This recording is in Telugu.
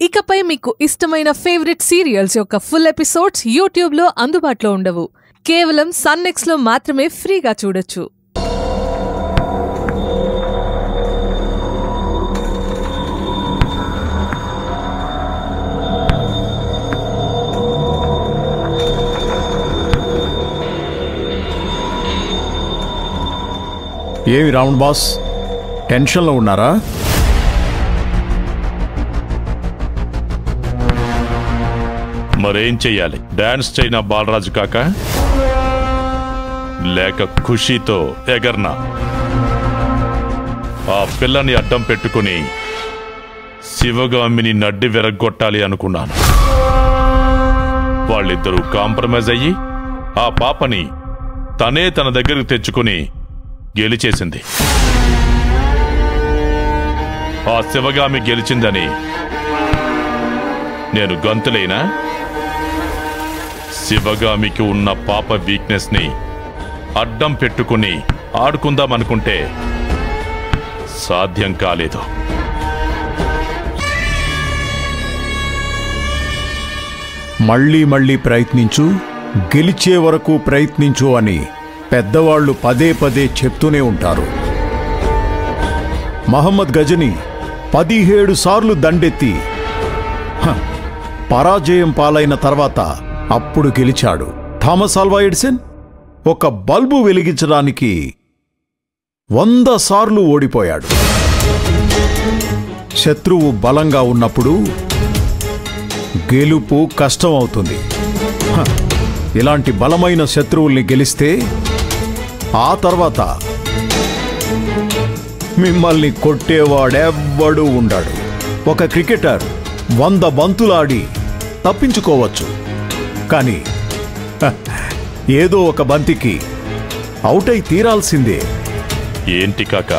ఇకపై మీకు ఇష్టమైన ఫేవరెట్ సీరియల్స్ యొక్క ఫుల్ ఎపిసోడ్స్ యూట్యూబ్లో అందుబాటులో ఉండవు. కేవలం సన్నెక్స్లో మాత్రమే ఫ్రీగా చూడొచ్చు. ఏమి రావణ్ బాస్, టెన్షన్లో ఉన్నారా? మరేం చెయ్యాలి? డాన్స్ చేయనా బాలరాజు కాక, లేక ఖుషీతో ఎగర్నా? ఆ పిల్లని అడ్డం పెట్టుకుని శివగామిని నడ్డి విరగ్గొట్టాలి అనుకున్నాను. వాళ్ళిద్దరూ కాంప్రమైజ్ అయ్యి ఆ పాపని తనే తన దగ్గరకు తెచ్చుకుని గెలిచేసింది. ఆ శివగామి గెలిచిందని నేను గంతులేనా? శివగామికి ఉన్న పాప వీక్నెస్ ని అడ్డం పెట్టుకుని ఆడుకుందామనుకుంటే సాధ్యం కాలేదు. మళ్ళీ మళ్ళీ ప్రయత్నించు, గెలిచే వరకు ప్రయత్నించు అని పెద్దవాళ్లు పదే పదే చెప్తూనే ఉంటారు. మహమ్మద్ గజని 17 సార్లు దండెత్తి పరాజయం పాలైన తర్వాత అప్పుడు గెలిచాడు. థామస్ ఆల్వా ఎడిసన్ ఒక బల్బు వెలిగించడానికి 100 సార్లు ఓడిపోయాడు. శత్రువు బలంగా ఉన్నప్పుడు గెలుపు కష్టం అవుతుంది. ఇలాంటి బలమైన శత్రువుల్ని గెలిస్తే ఆ తర్వాత మిమ్మల్ని కొట్టేవాడెవ్వడూ ఉండడు. ఒక క్రికెటర్ 100 బంతులాడి తప్పించుకోవచ్చు, కానీ ఏదో ఒక బంతికి అవుట్ అయి తీరాల్సిందే. ఏంటి కాక